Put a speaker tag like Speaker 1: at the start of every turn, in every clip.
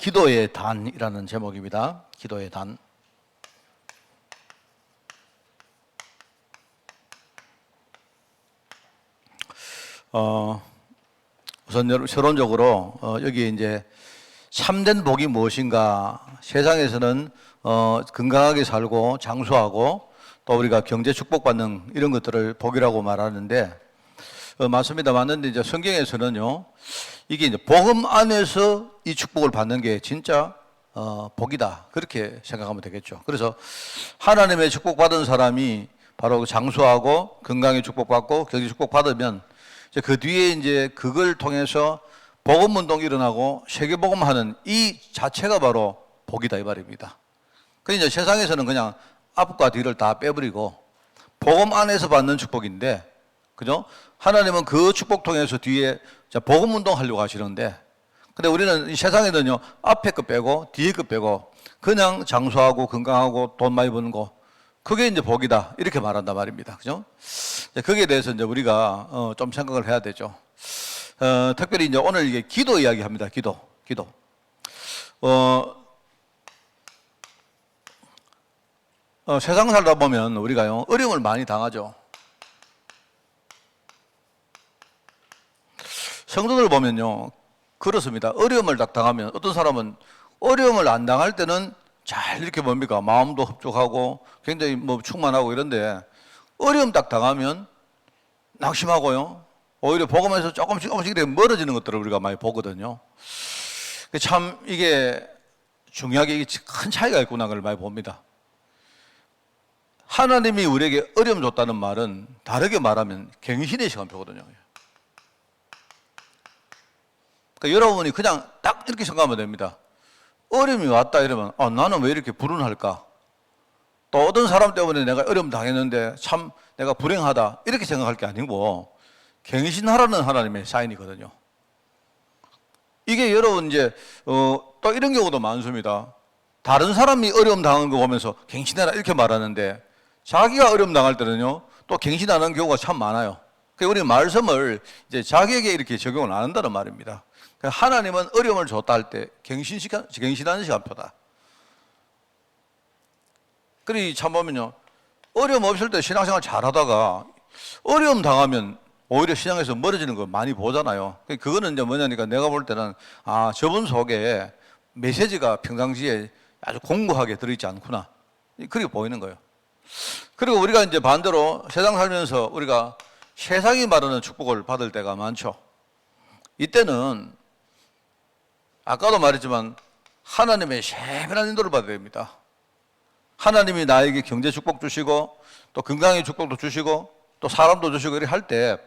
Speaker 1: 기도의 단이라는 제목입니다. 기도의 단. 우선 서론적으로 여기 이제 참된 복이 무엇인가? 세상에서는 건강하게 살고 장수하고 또 우리가 경제 축복받는 이런 것들을 복이라고 말하는데 맞습니다. 맞는데 이제 성경에서는요, 이게 이제 복음 안에서 이 축복을 받는 게 진짜 복이다, 그렇게 생각하면 되겠죠. 그래서 하나님의 축복받은 사람이 바로 장수하고 건강의 축복받고 경제 축복받으면 이제 그 뒤에 이제 그걸 통해서 복음 운동이 일어나고 세계복음하는 이 자체가 바로 복이다 이 말입니다. 그러니까 이제 세상에서는 그냥 앞과 뒤를 다 빼버리고 복음 안에서 받는 축복인데, 그죠? 하나님은 그 축복 통해서 뒤에 복음 운동 하려고 하시는데, 근데 우리는 이 세상에는요, 앞에 거 빼고 뒤에 거 빼고 그냥 장수하고 건강하고 돈 많이 버는 거, 그게 이제 복이다 이렇게 말한단 말입니다. 그죠? 거기에 대해서 이제 우리가 좀 생각을 해야 되죠. 특별히 이제 오늘 이게 기도 이야기합니다. 기도. 세상 살다 보면 우리가요, 어려움을 많이 당하죠. 성도들 보면요, 그렇습니다. 어려움을 딱 당하면, 어떤 사람은 어려움을 안 당할 때는 잘 이렇게 뭡니까? 마음도 흡족하고 굉장히 뭐 충만하고 이런데, 어려움 딱 당하면 낙심하고요, 오히려 복음에서 조금씩 이렇게 멀어지는 것들을 우리가 많이 보거든요. 참 이게 중요하게 이게 큰 차이가 있구나, 그걸 많이 봅니다. 하나님이 우리에게 어려움 줬다는 말은 다르게 말하면 갱신의 시간표거든요. 그러니까 여러분이 그냥 딱 이렇게 생각하면 됩니다. 어려움이 왔다 이러면 나는 왜 이렇게 불운할까? 또 어떤 사람 때문에 내가 어려움 당했는데 참 내가 불행하다 이렇게 생각할 게 아니고 갱신하라는 하나님의 사인이거든요. 이게 여러분 이제 또 이런 경우도 많습니다. 다른 사람이 어려움 당한 거 보면서 갱신해라 이렇게 말하는데 자기가 어려움 당할 때는요 또 갱신하는 경우가 참 많아요. 그러니까 우리 말씀을 이제 자기에게 이렇게 적용을 안 한다는 말입니다. 하나님은 어려움을 줬다 할 때 갱신하는 시간표다. 그리 참 보면요, 어려움 없을 때 신앙생활 잘하다가 어려움 당하면 오히려 신앙에서 멀어지는 거 많이 보잖아요. 그거는 이제 뭐냐니까 내가 볼 때는 저분 속에 메시지가 평상시에 아주 공고하게 들어있지 않구나, 그렇게 보이는 거예요. 그리고 우리가 이제 반대로 세상 살면서 우리가 세상이 말하는 축복을 받을 때가 많죠. 이때는 아까도 말했지만 하나님의 세밀한 인도를 받아야 됩니다. 하나님이 나에게 경제 축복 주시고 또 건강의 축복도 주시고 또 사람도 주시고 이렇게 할 때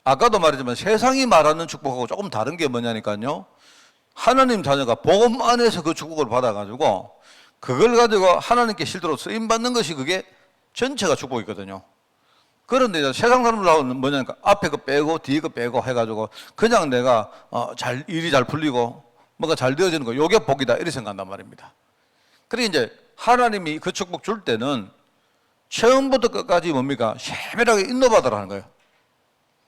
Speaker 1: 아까도 말했지만 세상이 말하는 축복하고 조금 다른 게 뭐냐니까요, 하나님 자녀가 복음 안에서 그 축복을 받아가지고 그걸 가지고 하나님께 실제로 쓰임받는 것이 그게 전체가 축복이거든요. 그런데 세상 사람들은 뭐냐니까 앞에 거 빼고 뒤에 거 빼고 해가지고 그냥 내가 일이 잘 풀리고 뭔가 잘 되어지는 거, 요게 복이다 이렇게 생각한단 말입니다. 그러니까 이제 하나님이 그 축복 줄 때는 처음부터 끝까지 뭡니까? 세밀하게 인도받으라는 거예요.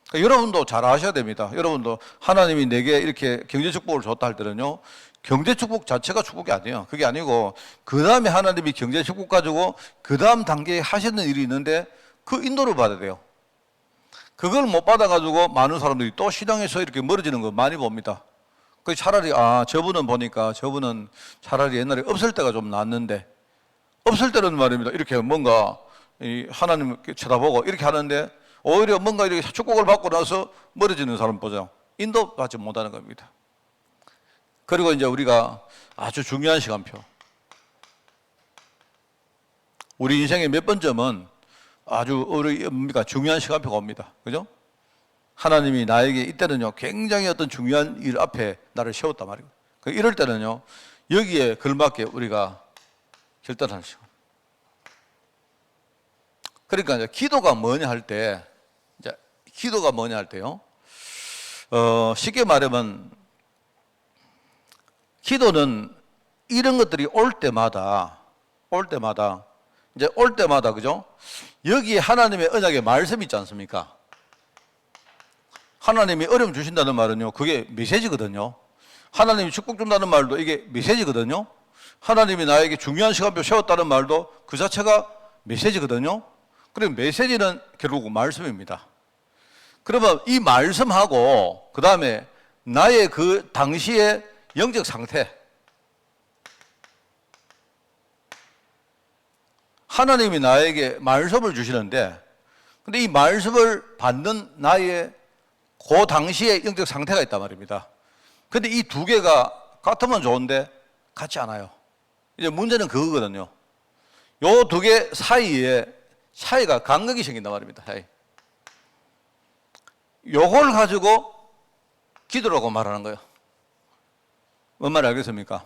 Speaker 1: 그러니까 여러분도 잘 아셔야 됩니다. 여러분도 하나님이 내게 이렇게 경제 축복을 줬다 할 때는요, 경제 축복 자체가 축복이 아니에요. 그게 아니고 그 다음에 하나님이 경제 축복 가지고 그 다음 단계에 하시는 일이 있는데 그 인도를 받아야 돼요. 그걸 못 받아가지고 많은 사람들이 또 신앙에서 이렇게 멀어지는 거 많이 봅니다. 그 차라리 저분은 보니까 저분은 차라리 옛날에 없을 때가 좀 낫는데, 없을 때는 말입니다, 이렇게 뭔가 하나님 쳐다보고 이렇게 하는데 오히려 뭔가 이렇게 축복을 받고 나서 멀어지는 사람 보죠. 인도받지 못하는 겁니다. 그리고 이제 우리가 아주 중요한 시간표, 우리 인생의 몇 번쯤은 아주 뭡니까? 중요한 시간표가 옵니다. 그죠? 하나님이 나에게 이때는요 굉장히 어떤 중요한 일 앞에 나를 세웠단 말이에요. 이럴 때는요 여기에 걸맞게 우리가 결단하는 시간. 그러니까 이제 기도가 뭐냐 할 때, 요 쉽게 말하면 기도는 이런 것들이 올 때마다 그죠? 여기에 하나님의 언약의 말씀이 있지 않습니까? 하나님이 어려움 주신다는 말은요, 그게 메시지거든요. 하나님이 축복 준다는 말도 이게 메시지거든요. 하나님이 나에게 중요한 시간표 세웠다는 말도 그 자체가 메시지거든요. 그리고 메시지는 결국 말씀입니다. 그러면 이 말씀하고 그 다음에 나의 그 당시의 영적 상태, 하나님이 나에게 말씀을 주시는데, 근데 이 말씀을 받는 나의 그 당시의 영적 상태가 있단 말입니다. 근데 이 두 개가 같으면 좋은데 같지 않아요. 이제 문제는 그거거든요. 요 두 개 사이에 차이가 간극이 생긴단 말입니다. 차이. 요걸 가지고 기도라고 말하는 거예요. 뭔 말 알겠습니까?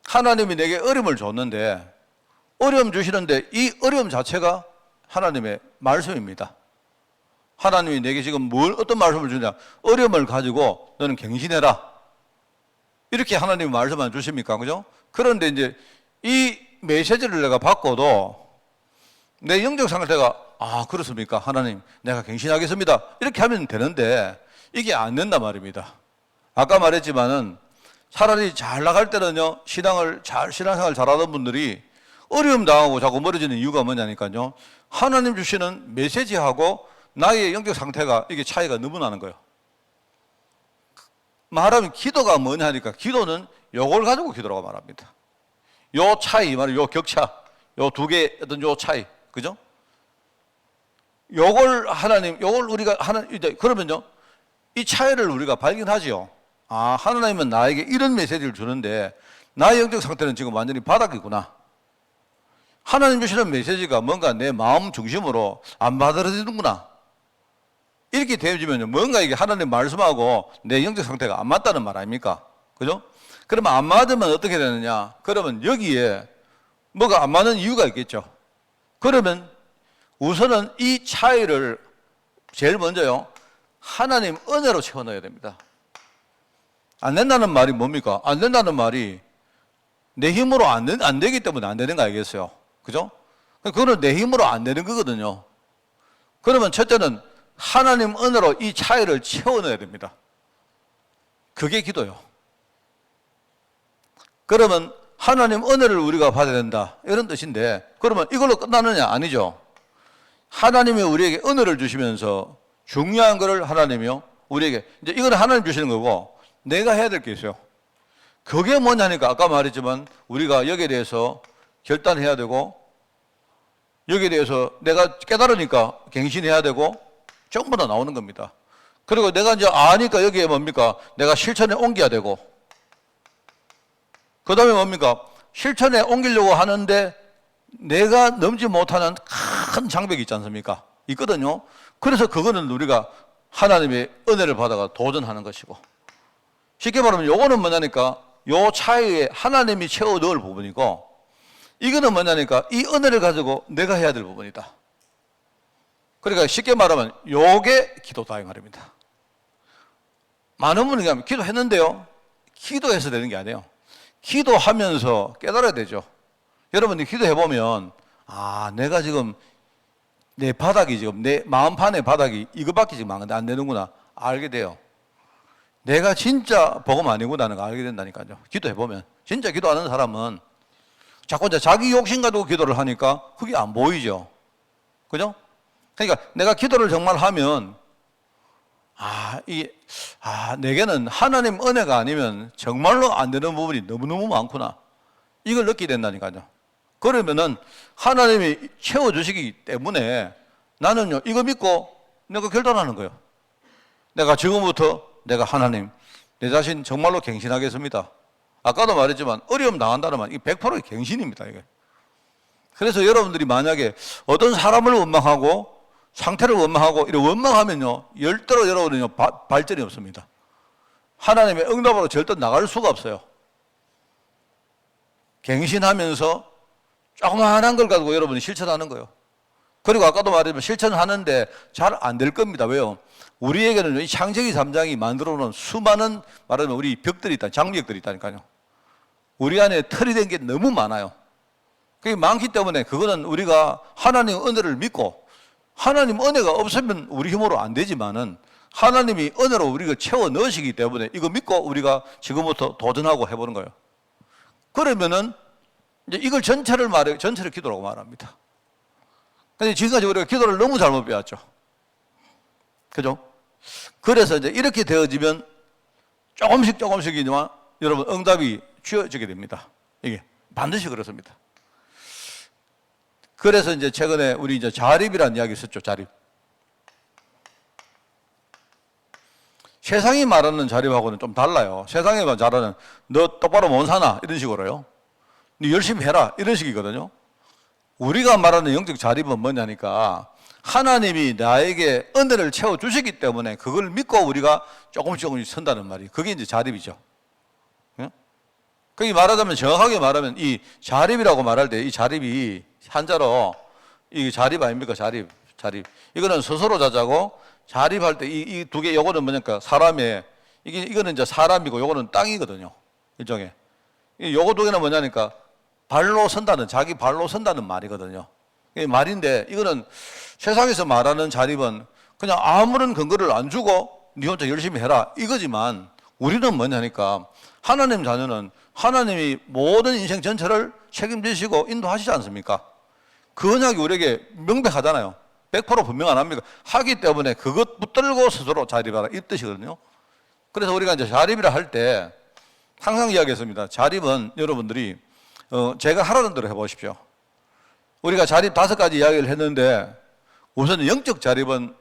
Speaker 1: 하나님이 내게 어려움을 줬는데, 어려움 주시는데 이 어려움 자체가 하나님의 말씀입니다. 하나님이 내게 지금 어떤 말씀을 주냐? 어려움을 가지고 너는 갱신해라. 이렇게 하나님이 말씀을 주십니까? 그죠? 그런데 이제 이 메시지를 내가 받고도 내 영적 상태가 그렇습니까? 하나님, 내가 갱신하겠습니다. 이렇게 하면 되는데 이게 안 된단 말입니다. 아까 말했지만은 차라리 잘 나갈 때는요, 신앙생활 잘하던 분들이 어려움 당하고 자꾸 멀어지는 이유가 뭐냐니까요. 하나님 주시는 메시지하고 나의 영적 상태가 이게 차이가 너무 나는 거예요. 말하면 기도가 뭐냐 하니까 기도는 요걸 가지고 기도라고 말합니다. 요 차이, 요 격차, 요 두 개의 어떤 요 차이, 그죠? 요걸 우리가 이제 그러면요, 이 차이를 우리가 발견하지요. 하나님은 나에게 이런 메시지를 주는데 나의 영적 상태는 지금 완전히 바닥이구나. 하나님 주시는 메시지가 뭔가 내 마음 중심으로 안 받아들여지는구나. 이렇게 되어지면 뭔가 이게 하나님 말씀하고 내 영적 상태가 안 맞다는 말 아닙니까? 그죠? 그러면 안 맞으면 어떻게 되느냐? 그러면 여기에 뭐가 안 맞는 이유가 있겠죠. 그러면 우선은 이 차이를 제일 먼저요, 하나님 은혜로 채워넣어야 됩니다. 안 된다는 말이 뭡니까? 안 된다는 말이 내 힘으로 안 되기 때문에 안 되는 거 알겠어요? 그죠? 그거는 내 힘으로 안 되는 거거든요. 그러면 첫째는 하나님 은혜로 이 차이를 채워넣어야 됩니다. 그게 기도요. 그러면 하나님 은혜를 우리가 받아야 된다, 이런 뜻인데, 그러면 이걸로 끝나느냐? 아니죠. 하나님이 우리에게 은혜를 주시면서 중요한 것을 하나님이요, 우리에게 이제 이거는 하나님 주시는 거고 내가 해야 될 게 있어요. 그게 뭐냐니까 아까 말했지만 우리가 여기에 대해서 결단해야 되고, 여기에 대해서 내가 깨달으니까 갱신해야 되고, 전부 다 나오는 겁니다. 그리고 내가 이제 아니까 여기에 뭡니까? 내가 실천에 옮겨야 되고, 그 다음에 뭡니까? 실천에 옮기려고 하는데 내가 넘지 못하는 큰 장벽이 있지 않습니까? 있거든요. 그래서 그거는 우리가 하나님의 은혜를 받아가 도전하는 것이고, 쉽게 말하면 요거는 뭐냐니까 요 차이에 하나님이 채워 넣을 부분이고, 이거는 뭐냐니까 이 은혜를 가지고 내가 해야 될 부분이다. 그러니까 쉽게 말하면 요게 기도다 이 말입니다. 많은 분이 그냥 기도했는데요, 기도해서 되는 게 아니에요. 기도하면서 깨달아야 되죠. 여러분이 기도해보면 내가 지금 내 바닥이 지금 내 마음판의 바닥이 이거밖에 지금 안 되는구나 알게 돼요. 내가 진짜 복음 아니구나는 걸 알게 된다니까요. 기도해보면 진짜 기도하는 사람은 자꾸 이제 자기 욕심 가지고 기도를 하니까 그게 안 보이죠. 그죠? 그러니까 내가 기도를 정말 하면 내게는 하나님 은혜가 아니면 정말로 안 되는 부분이 너무너무 많구나, 이걸 느끼게 된다니까요. 그러면은 하나님이 채워주시기 때문에 나는요, 이거 믿고 내가 결단하는 거예요. 내가 지금부터 내가 하나님, 내 자신 정말로 갱신하겠습니다. 아까도 말했지만 어려움 당한다는 말, 이게 100%의 갱신입니다, 이게. 그래서 여러분들이 만약에 어떤 사람을 원망하고 상태를 원망하고 이렇게 원망하면요, 열대로 여러분은요 발전이 없습니다. 하나님의 응답으로 절대 나갈 수가 없어요. 갱신하면서 조그마한 걸 가지고 여러분이 실천하는 거예요. 그리고 아까도 말했지만 실천하는데 잘 안 될 겁니다. 왜요? 우리에게는 이 창세기 3장이 만들어 놓은 수많은 말하면 우리 벽들이 있다, 장벽들이 있다니까요. 우리 안에 틀이 된 게 너무 많아요. 그게 많기 때문에 그거는 우리가 하나님 은혜를 믿고, 하나님 은혜가 없으면 우리 힘으로 안 되지만은 하나님이 은혜로 우리가 채워 넣으시기 때문에 이거 믿고 우리가 지금부터 도전하고 해보는 거예요. 그러면은 이제 이걸 전체를 기도라고 말합니다. 근데 지금까지 우리가 기도를 너무 잘못 배웠죠. 그죠? 그래서 이제 이렇게 되어지면 조금씩이지만 여러분 응답이 주어지게 됩니다. 이게 반드시 그렇습니다. 그래서 이제 최근에 우리 이제 자립이라는 이야기 있었죠. 자립. 세상이 말하는 자립하고는 좀 달라요. 세상이 말하는 너 똑바로 못 사나 이런 식으로요. 너 열심히 해라 이런 식이거든요. 우리가 말하는 영적 자립은 뭐냐니까 하나님이 나에게 은혜를 채워주시기 때문에 그걸 믿고 우리가 조금씩 선다는 말이 그게 이제 자립이죠. 그게 말하자면 정확하게 말하면 이 자립이라고 말할 때 이 자립이 한자로 이 자립 아닙니까? 자립. 이거는 스스로 자자고 자립할 때 이 두 개 요거는 뭐냐니까 사람의 이거는 이제 사람이고 요거는 땅이거든요. 일종의. 요거 두 개는 뭐냐니까 발로 선다는 자기 발로 선다는 말이거든요. 이게 말인데 이거는 세상에서 말하는 자립은 그냥 아무런 근거를 안 주고 네 혼자 열심히 해라 이거지만 우리는 뭐냐니까 하나님 자녀는 하나님이 모든 인생 전체를 책임지시고 인도하시지 않습니까? 그 언약이 우리에게 명백하잖아요. 100% 분명 안 합니까? 하기 때문에 그것 붙들고 스스로 자립하라 이 뜻이거든요. 그래서 우리가 이제 자립이라 할 때 항상 이야기했습니다. 자립은 여러분들이 제가 하라는 대로 해보십시오. 우리가 자립 5가지 이야기를 했는데 우선 영적 자립은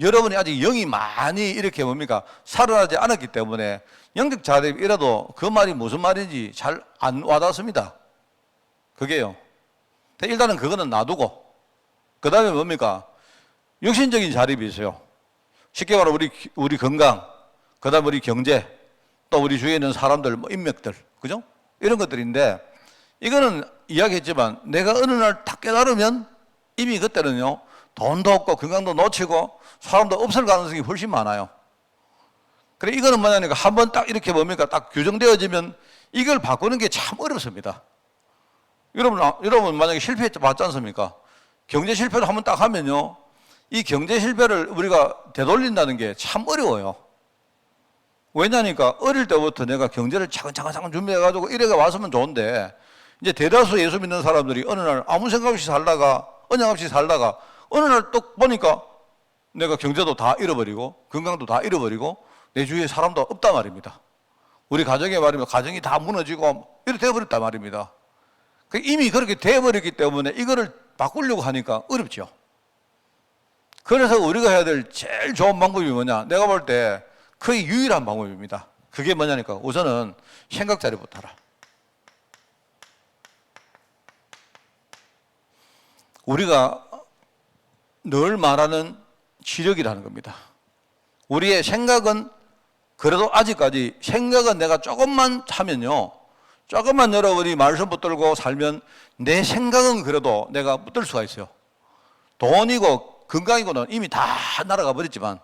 Speaker 1: 여러분이 아직 영이 많이 이렇게 뭡니까? 살아나지 않았기 때문에 영적 자립이라도 그 말이 무슨 말인지 잘 안 와닿습니다. 그게요. 일단은 그거는 놔두고 그 다음에 뭡니까? 육신적인 자립이 있어요. 쉽게 말하면 우리 건강, 그 다음에 우리 경제, 또 우리 주위에 있는 사람들, 뭐 인맥들, 그죠? 이런 것들인데 이거는 이야기했지만 내가 어느 날 딱 깨달으면 이미 그때는요 돈도 없고 건강도 놓치고 사람도 없을 가능성이 훨씬 많아요. 그래 이거는 뭐냐니까 한번 딱 이렇게 뭡니까 딱 규정되어지면 이걸 바꾸는 게 참 어렵습니다. 여러분 만약에 실패했지 않습니까? 경제 실패를 한번 딱 하면요 이 경제 실패를 우리가 되돌린다는 게 참 어려워요. 왜냐니까 어릴 때부터 내가 경제를 차근차근 준비해가지고 이래가 왔으면 좋은데 이제 대다수 예수 믿는 사람들이 어느 날 아무 생각 없이 살다가 언약 없이 살다가 어느 날 또 보니까 내가 경제도 다 잃어버리고 건강도 다 잃어버리고 내 주위에 사람도 없단 말입니다. 우리 가정에 말이면 가정이 다 무너지고 이렇게 되어버렸단 말입니다. 이미 그렇게 되어버렸기 때문에 이거를 바꾸려고 하니까 어렵죠. 그래서 우리가 해야 될 제일 좋은 방법이 뭐냐? 내가 볼 때 거의 유일한 방법입니다. 그게 뭐냐니까 우선은 생각 자리부터 하라. 우리가 늘 말하는 지력이라는 겁니다. 우리의 생각은 그래도 아직까지 생각은 내가 조금만 하면요. 조금만 여러분이 말씀 붙들고 살면 내 생각은 그래도 내가 붙들 수가 있어요. 돈이고 건강이고는 이미 다 날아가 버렸지만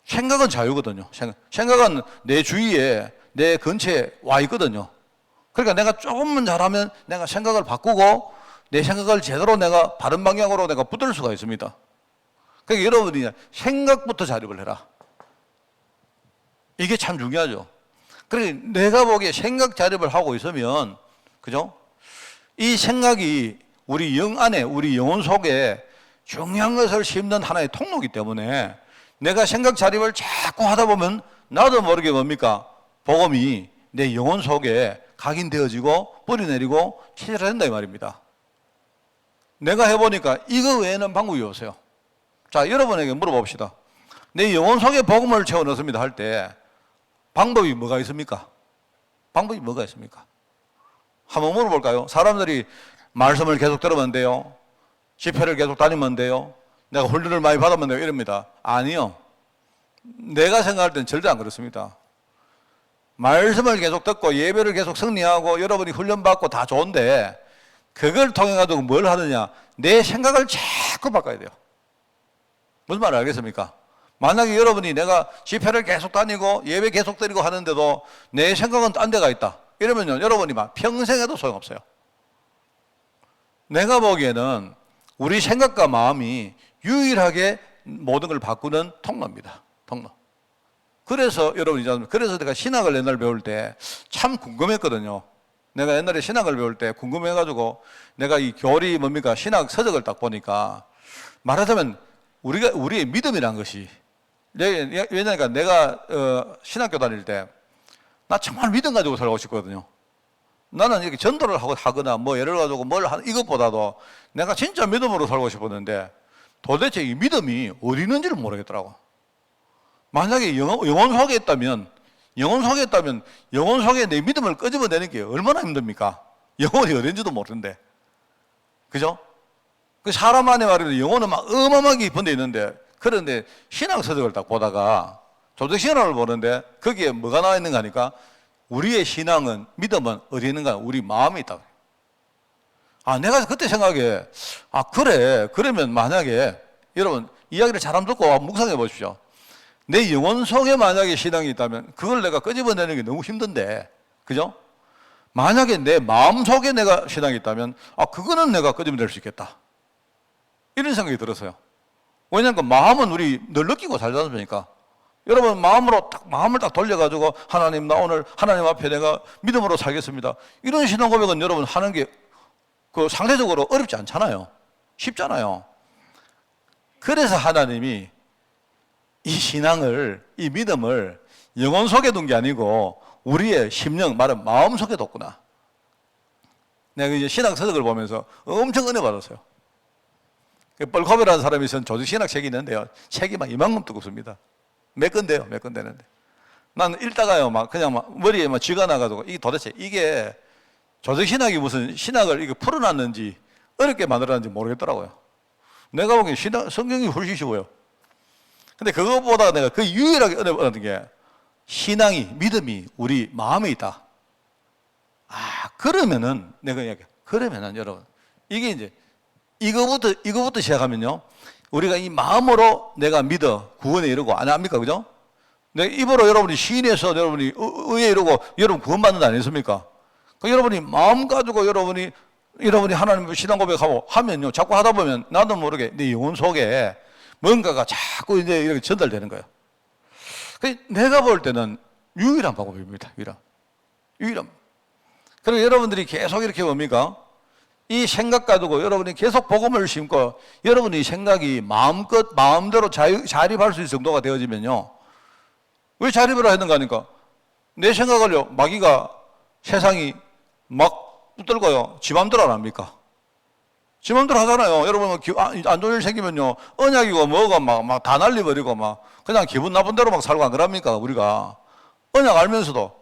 Speaker 1: 생각은 자유거든요. 생각은 내 주위에 내 근처에 와 있거든요. 그러니까 내가 조금만 잘하면 내가 생각을 바꾸고 내 생각을 제대로 내가 바른 방향으로 내가 붙들 수가 있습니다. 그러니까 여러분이 생각부터 자립을 해라. 이게 참 중요하죠. 그러니까 내가 보기에 생각 자립을 하고 있으면, 그죠? 이 생각이 우리 영 안에, 우리 영혼 속에 중요한 것을 심는 하나의 통로이기 때문에 내가 생각 자립을 자꾸 하다 보면 나도 모르게 뭡니까? 복음이 내 영혼 속에 각인되어지고 뿌리내리고 체질화된다 이 말입니다. 내가 해보니까 이거 외에는 방법이 없어요. 자, 여러분에게 물어봅시다. 내 영혼 속에 복음을 채워 넣습니다 할 때 방법이 뭐가 있습니까? 방법이 뭐가 있습니까? 한번 물어볼까요? 사람들이 말씀을 계속 들으면 돼요? 집회를 계속 다니면 돼요? 내가 훈련을 많이 받으면 돼요? 이럽니다. 아니요. 내가 생각할 땐 절대 안 그렇습니다. 말씀을 계속 듣고 예배를 계속 승리하고 여러분이 훈련받고 다 좋은데 그걸 통해 가지고 뭘 하느냐? 내 생각을 자꾸 바꿔야 돼요. 무슨 말을 알겠습니까? 만약에 여러분이 내가 집회를 계속 다니고 예배 계속 드리고 하는데도 내 생각은 딴 데가 있다. 이러면요, 여러분이 막 평생 해도 소용없어요. 내가 보기에는 우리 생각과 마음이 유일하게 모든 걸 바꾸는 통로입니다. 통로. 그래서 여러분 이제 그래서 내가 신학을 옛날 배울 때 참 궁금했거든요. 내가 옛날에 신학을 배울 때 궁금해가지고 내가 이 교리 뭡니까 신학 서적을 딱 보니까 말하자면 우리의 믿음이란 것이 왜냐니까 내가 신학교 다닐 때 나 정말 믿음 가지고 살고 싶거든요. 나는 이렇게 전도를 하거나 뭐 예를 가지고 뭘 하는 이것보다도 내가 진짜 믿음으로 살고 싶었는데 도대체 이 믿음이 어디 있는지를 모르겠더라고. 만약에 영혼 속에 있다면 영혼 속에 내 믿음을 끄집어내는 게 얼마나 힘듭니까? 영혼이 어딘지도 모르는데. 그죠? 그 사람 안에 말이면 영혼은 막 어마어마하게 깊은 데 있는데 그런데 신앙서적을 딱 보다가 조직신앙을 보는데 거기에 뭐가 나와 있는가 하니까 우리의 신앙은 믿음은 어디 있는가? 우리 마음에 있다. 내가 그때 생각해. 그래. 그러면 만약에 여러분 이야기를 잘 한번 듣고 묵상해 보십시오. 내 영혼 속에 만약에 신앙이 있다면 그걸 내가 끄집어내는 게 너무 힘든데, 그죠? 만약에 내 마음 속에 내가 신앙이 있다면 그거는 내가 끄집어낼 수 있겠다. 이런 생각이 들었어요. 왜냐하면 그 마음은 우리 늘 느끼고 살지 않습니까? 여러분 마음을 딱 돌려가지고 하나님 나 오늘 하나님 앞에 내가 믿음으로 살겠습니다. 이런 신앙 고백은 여러분 하는 게 상대적으로 어렵지 않잖아요. 쉽잖아요. 그래서 하나님이 이 신앙을, 이 믿음을 영혼 속에 둔 게 아니고 우리의 심령, 말은 마음 속에 뒀구나. 내가 이제 신학 서적을 보면서 엄청 은혜 받았어요. 뻘코베라는 사람이 쓴 조직 신학 책이 있는데요. 책이 막 이만큼 두껍습니다. 몇 건데요, 몇 건 되는데. 나는 읽다가요, 그냥 머리에 쥐가 나가지고 도대체 이게 조직 신학이 무슨 신학을 이게 풀어놨는지 어렵게 만들어놨는지 모르겠더라고요. 내가 보기엔 성경이 훨씬 쉬워요. 근데 그것보다 내가 그 유일하게 은혜 받은 게 신앙이, 믿음이 우리 마음에 있다. 그러면은 내가 이야기해. 그러면은 여러분, 이게 이제 이거부터 시작하면요. 우리가 이 마음으로 내가 믿어 구원에 이르고 안 합니까? 그죠? 내가 입으로 여러분이 시인해서 여러분이 의에 이르고 여러분 구원받는 거 아니겠습니까? 여러분이 마음 가지고 여러분이 하나님 신앙 고백하고 하면요. 자꾸 하다 보면 나도 모르게 내 영혼 속에 뭔가가 자꾸 이제 이렇게 전달되는 거예요. 내가 볼 때는 유일한 방법입니다. 유일한. 그리고 여러분들이 계속 이렇게 뭡니까? 이 생각 가지고 여러분이 계속 복음을 심고 여러분이 생각이 마음대로 자립할 수 있을 정도가 되어지면요. 왜 자립을 했는가 하니까 내 생각을요, 마귀가 세상이 막 붙들고요, 지 맘대로 안 합니까? 지 맘대로 하잖아요. 여러분, 안 좋은 일 생기면요, 언약이고 뭐가 막 다 날려버리고 그냥 기분 나쁜 대로 막 살고 안 그럽니까, 우리가? 언약 알면서도.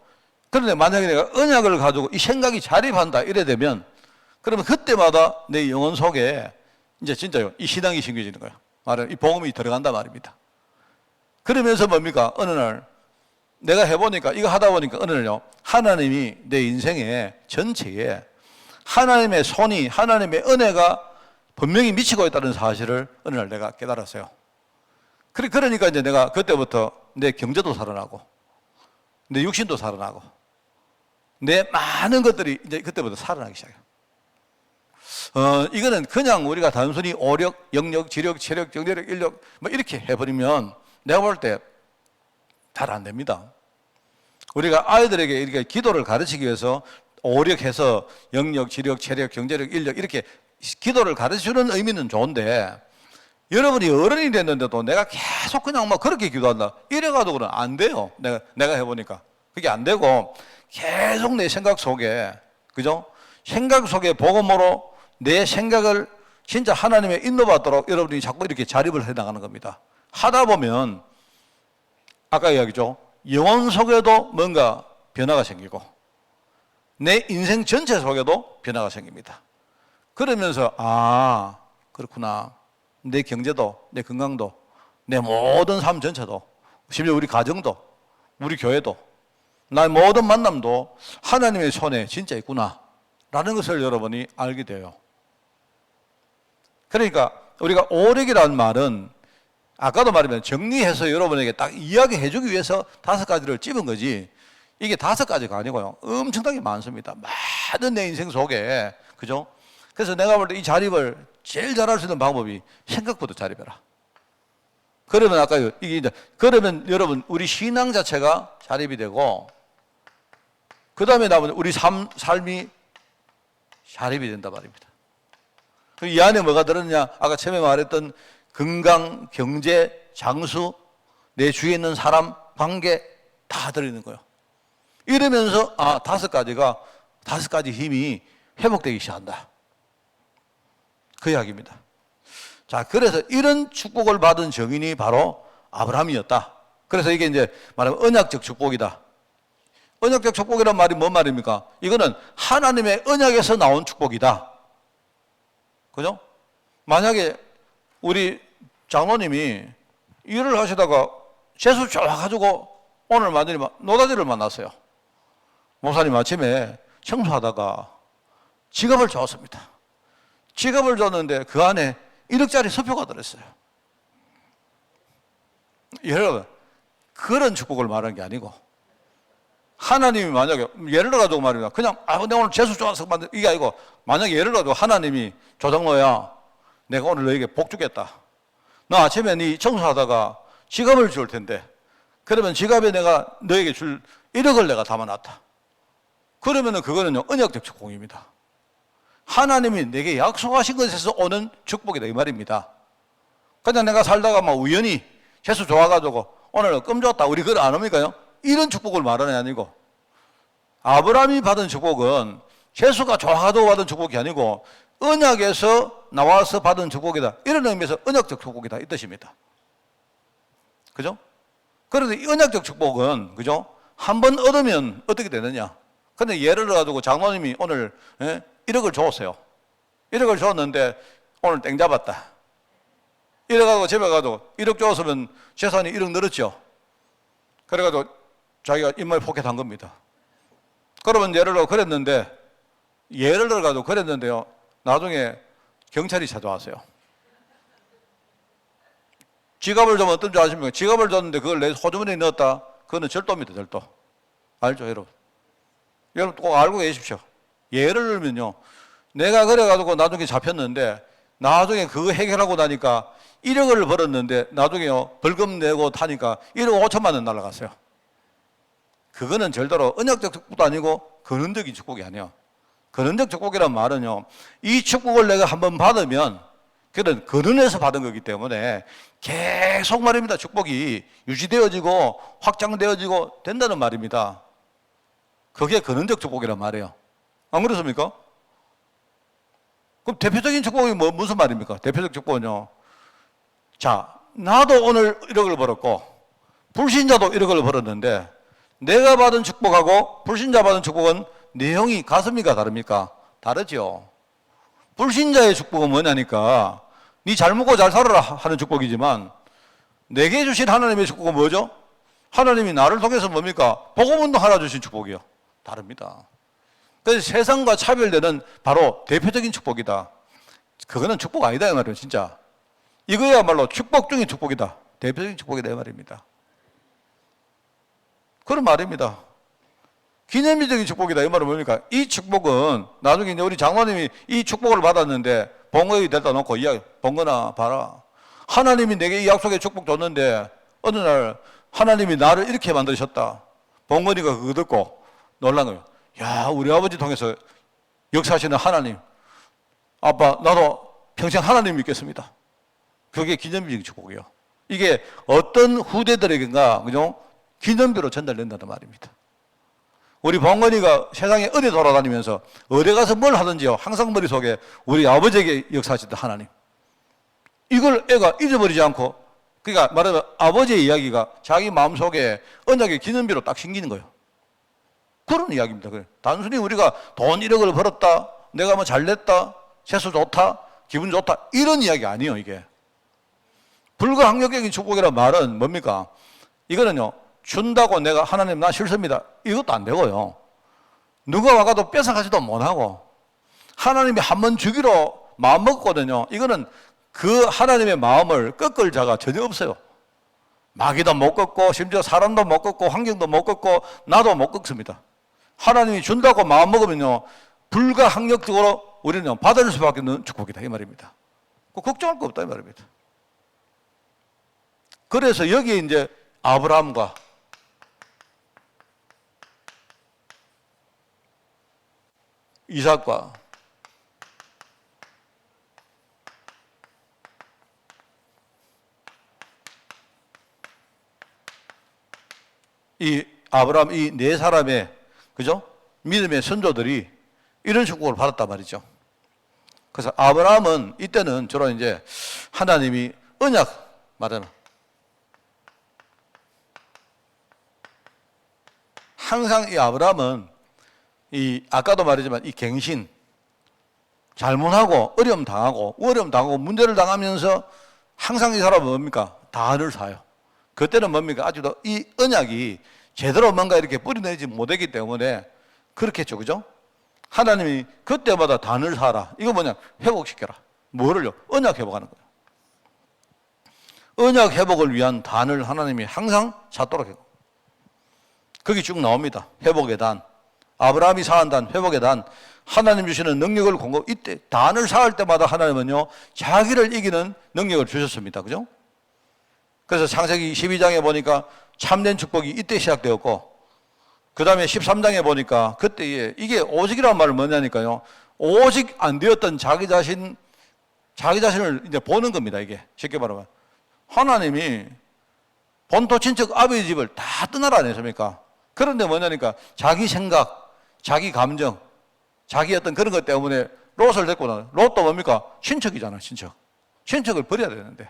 Speaker 1: 그런데 만약에 내가 언약을 가지고 이 생각이 자립한다, 이래 되면 그러면 그때마다 내 영혼 속에 이제 진짜요, 이 신앙이 심겨지는 거예요. 말은 이 복음이 들어간다 말입니다. 그러면서 뭡니까? 어느 날 내가 해보니까 이거 하다 보니까 어느 날요, 하나님이 내 인생의 전체에 하나님의 손이, 하나님의 은혜가 분명히 미치고 있다는 사실을 어느 날 내가 깨달았어요. 그러니까 이제 내가 그때부터 내 경제도 살아나고 내 육신도 살아나고 내 많은 것들이 이제 그때부터 살아나기 시작해요. 이거는 그냥 우리가 단순히 오력, 영력, 지력, 체력, 경제력, 인력 이렇게 해버리면 내가 볼 때 잘 안 됩니다. 우리가 아이들에게 이렇게 기도를 가르치기 위해서 오력해서 영력, 지력, 체력, 경제력, 인력 이렇게 기도를 가르치는 의미는 좋은데 여러분이 어른이 됐는데도 내가 계속 그냥 그렇게 기도한다 이래가지고는 안 돼요. 내가 해보니까 그게 안 되고 계속 내 생각 속에, 그죠? 생각 속에 복음으로 내 생각을 진짜 하나님의 인도받도록 여러분이 자꾸 이렇게 자립을 해 나가는 겁니다. 하다 보면 아까 이야기죠. 영혼 속에도 뭔가 변화가 생기고 내 인생 전체 속에도 변화가 생깁니다. 그러면서 그렇구나. 내 경제도, 내 건강도, 내 모든 삶 전체도, 심지어 우리 가정도, 우리 교회도, 나의 모든 만남도 하나님의 손에 진짜 있구나 라는 것을 여러분이 알게 돼요. 그러니까 우리가 오력이라는 말은 아까도 말하면 정리해서 여러분에게 딱 이야기해 주기 위해서 5가지를 찝은 거지 이게 5가지가 아니고요. 엄청나게 많습니다. 많은 내 인생 속에, 그죠? 그래서 내가 볼 때 이 자립을 제일 잘할 수 있는 방법이 생각부터 자립해라. 그러면 아까 이게 이제 그러면 여러분 우리 신앙 자체가 자립이 되고 그 다음에 나오는 우리 삶이 자립이 된단 말입니다. 이 안에 뭐가 들었냐? 아까 처음에 말했던 건강, 경제, 장수, 내 주위에 있는 사람, 관계 다 들어있는 거예요. 이러면서 다섯 가지 힘이 회복되기 시작한다. 그 이야기입니다. 자, 그래서 이런 축복을 받은 정인이 바로 아브라함이었다. 그래서 이게 이제 말하면 언약적 축복이다. 언약적 축복이란 말이 뭔 말입니까? 이거는 하나님의 언약에서 나온 축복이다. 그죠? 만약에 우리 장로님이 일을 하시다가 재수 좋아가지고 오늘 완전히 노다지를 만났어요. 목사님 아침에 청소하다가 지갑을 줬습니다. 지갑을 줬는데 그 안에 1억짜리 서표가 들었어요. 여러분, 그런 축복을 말하는 게 아니고 하나님이 만약에 예를 들어가지고 말입니다. 그냥 내가 오늘 재수 좋아서 만든 이게 아니고 만약에 예를 들어가지고 하나님이 조장로야 내가 오늘 너에게 복 주겠다. 너 아침에 네 청소하다가 지갑을 줄 텐데 그러면 지갑에 내가 너에게 줄 1억을 내가 담아놨다. 그러면은 그거는요 언약적 축복입니다. 하나님이 내게 약속하신 것에서 오는 축복이다 이 말입니다. 그냥 내가 살다가 막 우연히 재수 좋아가지고 오늘 껌 줬다 우리 그걸 안 합니까요? 이런 축복을 말하는 게 아니고 아브라함이 받은 축복은 재수가 좋아가지고 받은 축복이 아니고 언약에서 나와서 받은 축복이다. 이런 의미에서 언약적 축복이다 이 뜻입니다. 그죠? 그런데 이 언약적 축복은 그죠? 한 번 얻으면 어떻게 되느냐? 근데 예를 들어가지고 장로님이 오늘 1억을 줬어요. 1억을 줬는데 오늘 땡 잡았다. 이래가지고 집에 가도 1억 줬으면 재산이 1억 늘었죠. 그래가지고 자기가 인물 포켓한 겁니다. 그러면 예를 들어 그랬는데 예를 들어가지고 그랬는데요. 나중에 경찰이 찾아왔어요. 지갑을 주면 어떤 줄 아십니까? 지갑을 줬는데 그걸 내 호주머니에 넣었다. 그거는 절도입니다. 절도. 알죠 여러분? 여러분 꼭 알고 계십시오. 예를 들면요. 내가 그래가지고 나중에 잡혔는데 나중에 그거 해결하고 나니까 1억을 벌었는데 나중에요. 벌금 내고 타니까 1억 5천만 원 날아갔어요. 그거는 절대로 언약적 축복도 아니고 근원적인 축복이 아니에요. 근원적 축복이란 말은요. 이 축복을 내가 한번 받으면 그런 근원에서 받은 거기 때문에 계속 말입니다. 축복이 유지되어지고 확장되어지고 된다는 말입니다. 그게 근원적 축복이란 말이에요. 안 그렇습니까? 그럼 대표적인 축복이 무슨 말입니까? 대표적 축복은요. 자, 나도 오늘 1억을 벌었고 불신자도 1억을 벌었는데 내가 받은 축복하고 불신자 받은 축복은 내용이 같습니까? 다릅니까? 다르죠. 불신자의 축복은 뭐냐니까 네 잘 먹고 잘 살아라 하는 축복이지만 내게 주신 하나님의 축복은 뭐죠? 하나님이 나를 통해서 뭡니까? 복음운동 하나 주신 축복이요. 다릅니다. 그래서 세상과 차별되는 바로 대표적인 축복이다. 그거는 축복 아니다 이 말이에요. 진짜 이거야말로 축복 중의 축복이다. 대표적인 축복이다 이 말입니다. 그런 말입니다. 기념비적인 축복이다 이 말은 뭡니까? 이 축복은 나중에 이제 우리 장로님이 이 축복을 받았는데 봉헌이 됐다 놓고 이야기 봉헌아 봐라. 하나님이 내게 이 약속의 축복 줬는데 어느 날 하나님이 나를 이렇게 만드셨다. 봉헌이가 그거 듣고 놀란 거예요. 야, 우리 아버지 통해서 역사하시는 하나님. 아빠, 나도 평생 하나님 믿겠습니다. 그게 기념비적인 축복이에요. 이게 어떤 후대들에게인가, 그죠? 기념비로 전달된다는 말입니다. 우리 봉헌이가 세상에 어디 돌아다니면서 어디 가서 뭘 하든지요. 항상 머릿속에 우리 아버지에게 역사하셨던 하나님. 이걸 애가 잊어버리지 않고, 그러니까 말하면 아버지의 이야기가 자기 마음속에 언약의 기념비로 딱 생기는 거예요. 그런 이야기입니다. 단순히 우리가 돈 1억을 벌었다, 내가 뭐 잘냈다, 재수 좋다, 기분 좋다, 이런 이야기 아니에요, 이게. 불가항력적인 축복이라는 말은 뭡니까? 이거는요, 준다고 내가 하나님 나 싫습니다. 이것도 안 되고요. 누가 와가도 뺏어가지도 못하고, 하나님이 한 번 주기로 마음 먹거든요. 이거는 그 하나님의 마음을 꺾을 자가 전혀 없어요. 마귀도 못 꺾고, 심지어 사람도 못 꺾고, 환경도 못 꺾고, 나도 못 꺾습니다. 하나님이 준다고 마음 먹으면요, 불가항력적으로 우리는 받을 수밖에 없는 축복이다 이 말입니다. 걱정할 거 없다 이 말입니다. 그래서 여기에 이제 아브라함과 이삭과 이 아브라함 이 네 사람의 그죠? 믿음의 선조들이 이런 축복을 받았단 말이죠. 그래서 아브라함은 이때는 주로 이제 하나님이 언약 말하는 항상 이 아브라함은 이 아까도 말했지만 이 갱신 잘못하고 어려움 당하고 문제를 당하면서 항상 이 사람은 뭡니까? 단을 사요. 그때는 뭡니까? 아직도 이 언약이 제대로 뭔가 이렇게 뿌리내지 못했기 때문에 그렇게 했죠. 그죠? 하나님이 그때마다 단을 사라. 이거 뭐냐? 회복시켜라. 뭐를요? 언약 회복하는 거예요. 언약 회복을 위한 단을 하나님이 항상 샀도록 해요. 거기 쭉 나옵니다. 회복의 단. 아브라함이 사한 단, 회복의 단. 하나님 주시는 능력을 공급. 이때 단을 사할 때마다 하나님은요, 자기를 이기는 능력을 주셨습니다. 그죠? 그래서 창세기 12장에 보니까 참된 축복이 이때 시작되었고, 그 다음에 13장에 보니까 그때에 이게 오직이라는 말은 뭐냐니까요. 오직 안 되었던 자기 자신을 이제 보는 겁니다. 이게 쉽게 말하면 하나님이 본토 친척 아버지 집을 다 떠나라 안 했습니까? 그런데 뭐냐니까 자기 생각, 자기 감정, 자기 어떤 그런 것 때문에 롯을 데리고 나요. 롯도 뭡니까? 친척이잖아, 친척. 친척을 버려야 되는데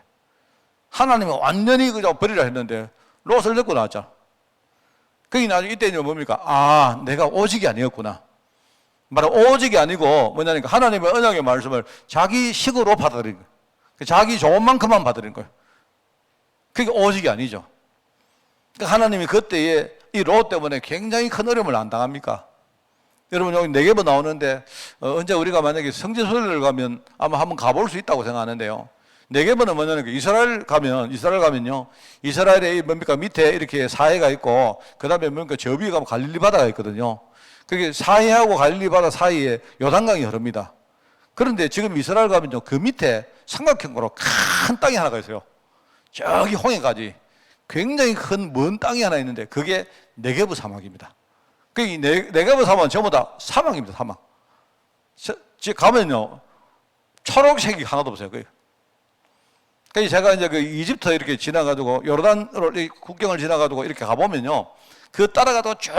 Speaker 1: 하나님은 완전히 그냥 버리라 했는데 롯을 데리고 나왔잖아. 그게 나중에 이때는 뭡니까? 아, 내가 오직이 아니었구나. 말은 오직이 아니고 뭐냐니까 하나님의 언약의 말씀을 자기 식으로 받아들인 거예요. 자기 좋은 만큼만 받아들인 거예요. 그게 오직이 아니죠. 그러니까 하나님이 그때에 이 롯 때문에 굉장히 큰 어려움을 안 당합니까? 여러분 여기 네개번 나오는데 언제 우리가 만약에 성지순례를 가면 아마 한번 가볼 수 있다고 생각하는데요. 네개번은 뭐냐면 이스라엘 가면요. 이스라엘에 뭡니까? 밑에 이렇게 사해가 있고 그 다음에 뭡니까? 저 위에 가면 갈릴리 바다가 있거든요. 그게 사해하고 갈릴리 바다 사이에 요단강이 흐릅니다. 그런데 지금 이스라엘 가면요. 그 밑에 삼각형으로 큰 땅이 하나가 있어요. 저기 홍해까지 굉장히 큰 먼 땅이 하나 있는데 그게 네게브 사막입니다. 그 네게브 사막은 전부 다 사막입니다. 사막. 지금 가면요. 초록색이 하나도 없어요. 그래서 제가 이제 그 이집트 이렇게 지나가지고 요르단으로 국경을 지나가지고 이렇게 가보면요. 그 따라가도 쭉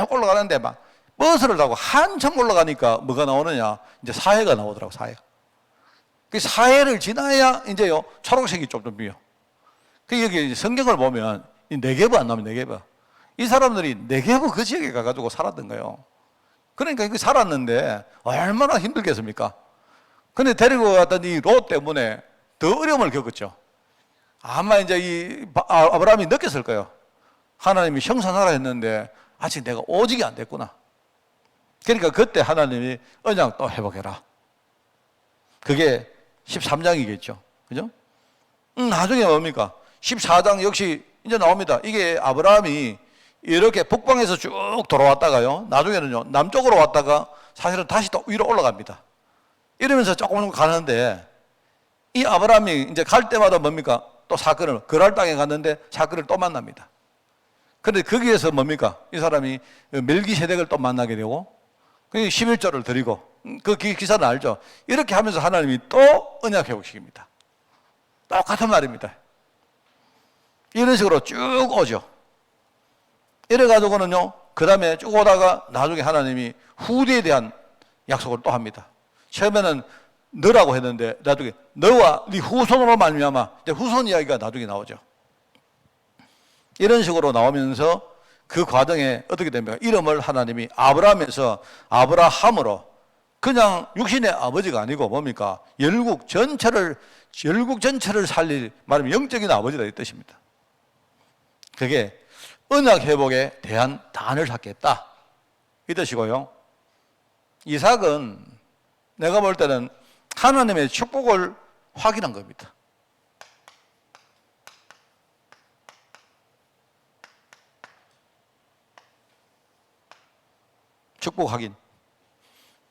Speaker 1: 올라가는데 막 버스를 타고 한참 올라가니까 뭐가 나오느냐. 이제 사해가 나오더라고, 사해가. 그 사해를 지나야 이제요. 초록색이 좀 비요. 그 여기 성경을 보면 이 네게브 안 나오면 네게브. 이 사람들이 네게브 그 지역에 가가지고 살았던 거예요. 그러니까 이거 살았는데 얼마나 힘들겠습니까? 근데 데리고 갔던 이 롯 때문에 더 어려움을 겪었죠. 아마 이제 이 아브라함이 느꼈을 거예요. 하나님이 형상하라 했는데 아직 내가 오직이 안 됐구나. 그러니까 그때 하나님이 언약 또 회복해라. 그게 13장이겠죠. 그죠? 나중에 뭡니까? 14장 역시 이제 나옵니다. 이게 아브라함이 이렇게 북방에서 쭉 돌아왔다가요. 나중에는요. 남쪽으로 왔다가 사실은 다시 또 위로 올라갑니다. 이러면서 조금 가는데 이 아브라함이 이제 갈 때마다 뭡니까? 또 사건을, 그랄 땅에 갔는데 사건을 또 만납니다. 그런데 거기에서 뭡니까? 이 사람이 멜기세덱을 또 만나게 되고, 그 11조를 드리고, 그 기사는 알죠? 이렇게 하면서 하나님이 또 언약 회복시킵니다. 똑같은 말입니다. 이런 식으로 쭉 오죠. 이래가지고는요, 그 다음에 쭉 오다가 나중에 하나님이 후대에 대한 약속을 또 합니다. 처음에는 너라고 했는데 나중에 너와 네 후손으로 말미암아, 이제 후손 이야기가 나중에 나오죠. 이런 식으로 나오면서 그 과정에 어떻게 됩니까? 이름을 하나님이 아브라함에서 아브라함으로, 그냥 육신의 아버지가 아니고 뭡니까? 열국 전체를 살릴, 말하면 영적인 아버지다 이 뜻입니다. 그게 언약 회복에 대한 단을 샀겠다 이 뜻이고요. 이삭은 내가 볼 때는 하나님의 축복을 확인한 겁니다. 축복 확인.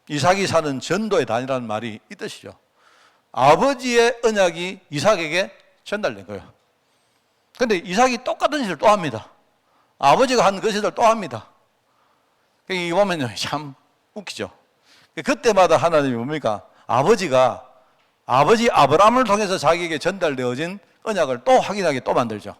Speaker 1: 이삭이 사는 전도의 단이라는 말이 이 뜻이죠. 아버지의 언약이 이삭에게 전달된 거예요. 근데 이삭이 똑같은 짓을 또 합니다. 아버지가 한 그 짓을 또 합니다. 이 보면요, 참 웃기죠. 그때마다 하나님이 뭡니까? 아버지 아브라함을 통해서 자기에게 전달되어진 언약을 또 확인하게 또 만들죠.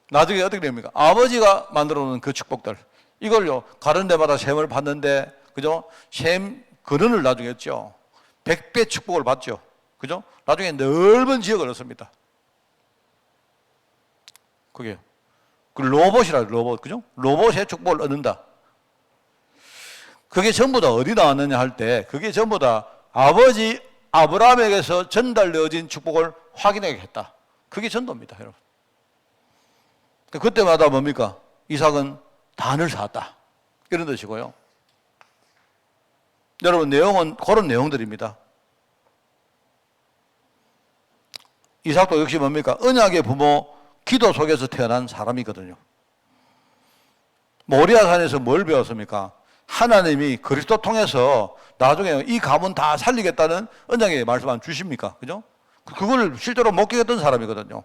Speaker 1: 나중에 어떻게 됩니까? 아버지가 만들어 놓은 그 축복들, 이걸요, 가는 데마다 셈을 받는데, 그죠? 셈 근원을 나중에 했죠. 100배 축복을 받죠. 그죠? 나중에 넓은 지역을 얻습니다. 그게 그 로봇이라, 로봇, 그죠? 로봇의 축복을 얻는다. 그게 전부 다 어디 나왔느냐 할 때, 그게 전부 다 아버지 아브라함에게서 전달되어진 축복을 확인하게 했다. 그게 전도입니다, 여러분. 그때마다 뭡니까? 이삭은 단을 쌓았다, 이런 뜻이고요. 여러분, 내용은 그런 내용들입니다. 이삭도 역시 뭡니까? 언약의 부모, 기도 속에서 태어난 사람이거든요. 모리아산에서 뭘 배웠습니까? 하나님이 그리스도 통해서 나중에 이 가문 다 살리겠다는 언약의 말씀 안 주십니까? 그죠? 그걸 실제로 목격했던 사람이거든요.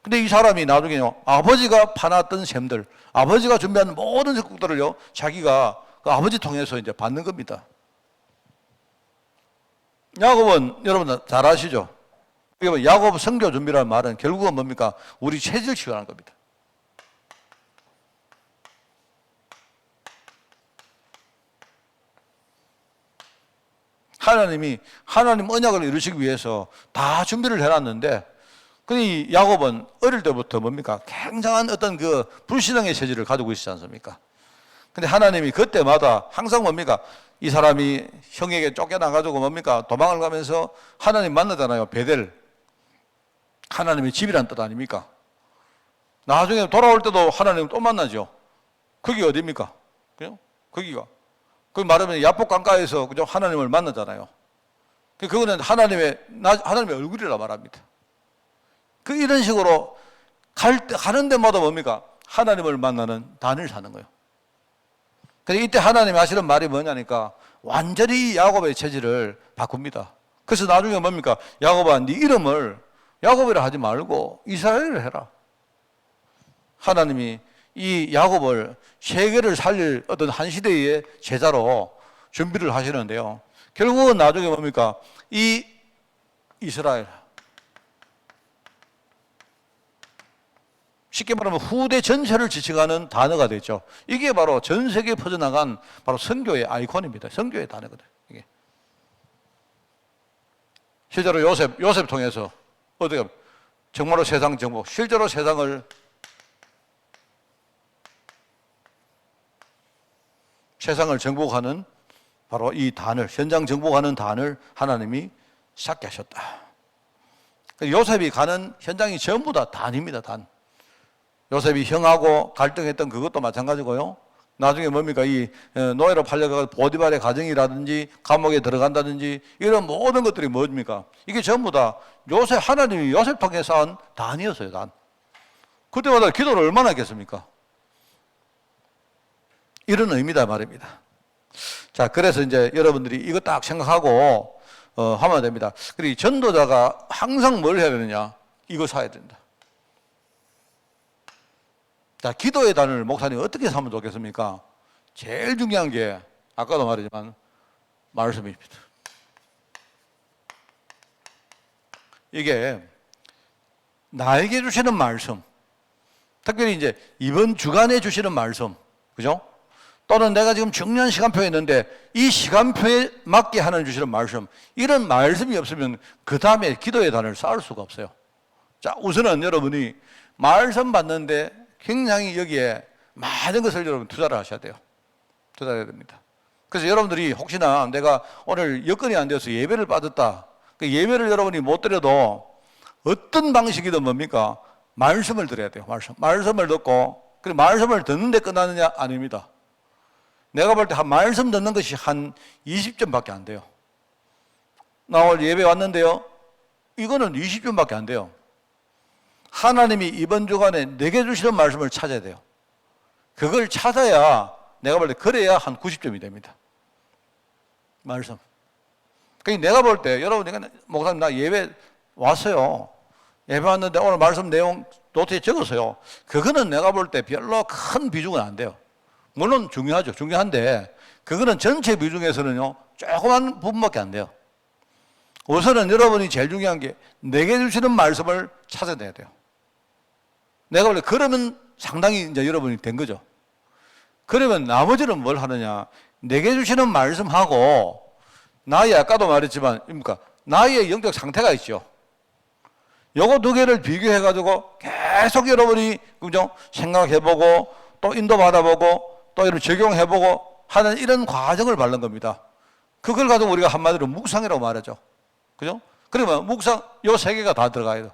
Speaker 1: 근데 이 사람이 나중에요, 아버지가 파놨던 셈들, 아버지가 준비한 모든 축복들을요, 자기가 그 아버지 통해서 이제 받는 겁니다. 야곱은 여러분 잘 아시죠? 야곱 성교 준비라는 말은 결국은 뭡니까? 우리 체질 치유하는 겁니다. 하나님 언약을 이루시기 위해서 다 준비를 해놨는데, 근데 이 야곱은 어릴 때부터 뭡니까? 굉장한 어떤 그 불신앙의 체질을 가지고 있지 않습니까? 근데 하나님이 그때마다 항상 뭡니까? 이 사람이 형에게 쫓겨나가지고 뭡니까? 도망을 가면서 하나님 만나잖아요. 베델. 하나님의 집이란 뜻 아닙니까? 나중에 돌아올 때도 하나님 또 만나죠. 그게 어디입니까? 그죠? 거기가. 그 말하면 야복 강가에서 그죠? 하나님을 만나잖아요. 그거는 하나님의 얼굴이라 말합니다. 이런 식으로 가는 데마다 뭡니까? 하나님을 만나는 단을 사는 거예요. 그래서 이때 하나님이 하시는 말이 뭐냐니까 완전히 야곱의 체질을 바꿉니다. 그래서 나중에 뭡니까? 야곱아, 네 이름을 야곱이라 하지 말고 이스라엘을 해라. 하나님이 이 야곱을 세계를 살릴 어떤 한 시대의 제자로 준비를 하시는데요. 결국은 나중에 뭡니까? 이 이스라엘, 쉽게 말하면 후대 전체를 지칭하는 단어가 됐죠. 이게 바로 전 세계에 퍼져나간 바로 선교의 아이콘입니다. 선교의 단어거든요. 이게. 실제로 요셉 통해서 어떻게 정말로 세상 정복, 실제로 세상을 정복하는 바로 이 단을, 현장 정복하는 단을 하나님이 쌓게 하셨다. 요셉이 가는 현장이 전부 다 단입니다, 단. 요셉이 형하고 갈등했던 그것도 마찬가지고요. 나중에 뭡니까? 이 노예로 팔려가서 보디발의 가정이라든지 감옥에 들어간다든지 이런 모든 것들이 뭡니까? 이게 전부 다 하나님이 요셉 통해서 한 단이었어요, 단. 그때마다 기도를 얼마나 했겠습니까? 이런 의미다 말입니다. 자, 그래서 이제 여러분들이 이거 딱 생각하고 하면 됩니다. 그리고 전도자가 항상 뭘 해야 되느냐? 이거 사야 된다. 자, 기도의 단을 목사님 어떻게 사면 좋겠습니까? 제일 중요한 게 아까도 말했지만 말씀입니다. 이게 나에게 주시는 말씀, 특별히 이제 이번 주간에 주시는 말씀, 그죠? 또는 내가 지금 중요한 시간표에 있는데 이 시간표에 맞게 하나님 주시는 말씀, 이런 말씀이 없으면 그 다음에 기도의 단을 쌓을 수가 없어요. 자, 우선은 여러분이 말씀 받는데 굉장히 여기에 많은 것을 여러분 투자를 하셔야 돼요. 투자해야 됩니다. 그래서 여러분들이 혹시나 내가 오늘 여건이 안 되어서 예배를 빠졌다. 그 예배를 여러분이 못 드려도 어떤 방식이든 뭡니까? 말씀을 드려야 돼요. 말씀을 듣고, 그리고 말씀을 듣는데 끝나느냐? 아닙니다. 내가 볼 때 한 말씀 듣는 것이 한 20점밖에 안 돼요. 나 오늘 예배 왔는데요. 이거는 20점밖에 안 돼요. 하나님이 이번 주간에 내게 주시는 말씀을 찾아야 돼요. 그걸 찾아야 내가 볼 때 그래야 한 90점이 됩니다. 말씀. 그러니까 내가 볼 때 여러분, 목사님 나 예배 왔어요. 예배 왔는데 오늘 말씀 내용 노트에 적었어요. 그거는 내가 볼 때 별로 큰 비중은 안 돼요. 물론 중요하죠. 중요한데 그거는 전체 비중에서는요 조그만 부분밖에 안 돼요. 우선은 여러분이 제일 중요한 게 내게 주시는 말씀을 찾아내야 돼요. 내가 원래 그러면 상당히 이제 여러분이 된 거죠. 그러면 나머지는 뭘 하느냐? 내게 주시는 말씀하고 나의 아까도 말했지만 그러니까 나의 영적 상태가 있죠. 요거 두 개를 비교해 가지고 계속 여러분이 그죠? 생각해보고 또 인도받아보고 또 이런 적용해보고 하는 이런 과정을 밟는 겁니다. 그걸 가지고 우리가 한마디로 묵상이라고 말하죠. 그죠? 그러면 묵상 요 세 개가 다 들어가야 돼요.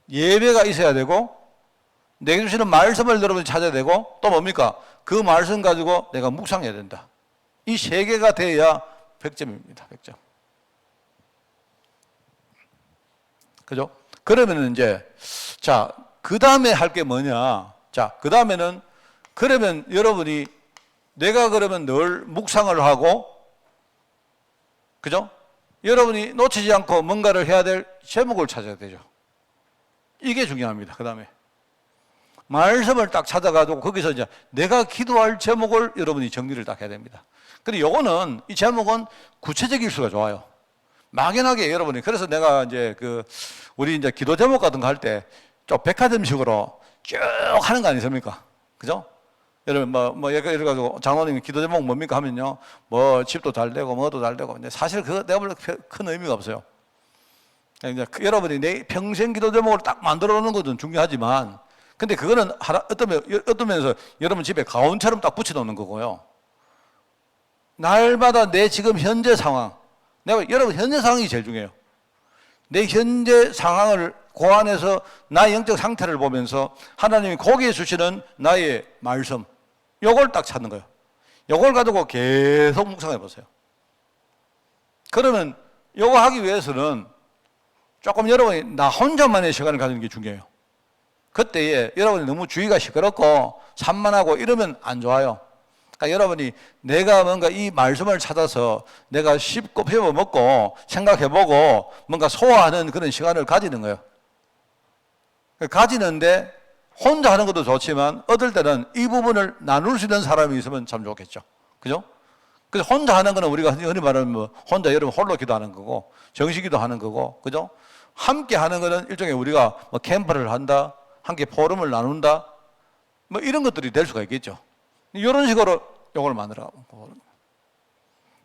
Speaker 1: 예배가 있어야 되고 내게 주시는 말씀을 여러분이 찾아야 되고 또 뭡니까? 그 말씀 가지고 내가 묵상해야 된다. 이 세 개가 돼야 100점입니다. 100점. 그죠? 그러면은 이제 자, 그 다음에 할 게 뭐냐? 자, 그 다음에는 그러면 여러분이 내가 그러면 늘 묵상을 하고 그죠? 여러분이 놓치지 않고 뭔가를 해야 될 제목을 찾아야 되죠. 이게 중요합니다. 그 다음에 말씀을 딱 찾아가지고 거기서 이제 내가 기도할 제목을 여러분이 정리를 딱 해야 됩니다. 근데 요거는 이 제목은 구체적일 수가 좋아요. 막연하게 여러분이 그래서 내가 이제 우리 이제 기도 제목 같은 거 할 때 좀 백화점식으로 쭉 하는 거 아니십니까? 그죠? 여러분 예를 가지고 장로님이 기도 제목 뭡니까 하면요 뭐 집도 잘 되고 뭐도 잘 되고 근데 사실 그거 내가 볼 때 큰 의미가 없어요. 이제 여러분이 내 평생 기도 제목을 딱 만들어 놓는 것은 중요하지만 근데 그거는 어떤 면에서 여러분 집에 가온처럼 딱 붙여 놓는 거고요. 날마다 내 지금 현재 상황 여러분 현재 상황이 제일 중요해요. 내 현재 상황을 고안해서 나의 영적 상태를 보면서 하나님이 거기에 주시는 나의 말씀 요걸 딱 찾는 거예요. 요걸 가지고 계속 묵상해 보세요. 그러면 요거 하기 위해서는 조금 여러분이 나 혼자만의 시간을 가지는 게 중요해요. 그때에 여러분이 너무 주위가 시끄럽고 산만하고 이러면 안 좋아요. 그러니까 여러분이 내가 뭔가 이 말씀을 찾아서 내가 씹고 배워먹고 생각해보고 뭔가 소화하는 그런 시간을 가지는 거예요. 가지는데 혼자 하는 것도 좋지만 어떨 때는 이 부분을 나눌 수 있는 사람이 있으면 참 좋겠죠. 그죠? 그래서 혼자 하는 거는 우리가 흔히 말하는 뭐 혼자 여러분 홀로 기도하는 거고 정식기도 하는 거고 그죠? 함께 하는 거는 일종의 우리가 뭐 캠프를 한다, 함께 포럼을 나눈다, 뭐 이런 것들이 될 수가 있겠죠. 이런 식으로 이걸 만들어.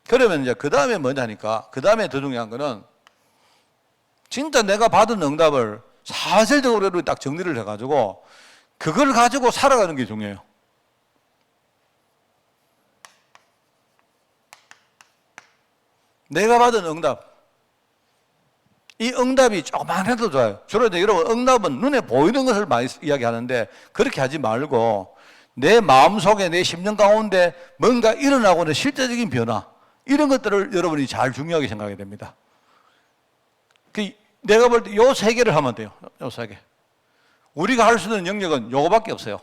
Speaker 1: 그러면 이제 그 다음에 뭐냐니까 그 다음에 더 중요한 거는 진짜 내가 받은 응답을 사실적으로 딱 정리를 해가지고 그걸 가지고 살아가는 게 중요해요. 내가 받은 응답. 이 응답이 조금만 해도 좋아요. 주로 이제 여러분 응답은 눈에 보이는 것을 많이 이야기하는데 그렇게 하지 말고 내 마음속에 내 심령 가운데 뭔가 일어나고 있는 실제적인 변화 이런 것들을 여러분이 잘 중요하게 생각해야 됩니다. 내가 볼 때 요 세 개를 하면 돼요. 요 세 개. 우리가 할 수 있는 영역은 요거밖에 없어요.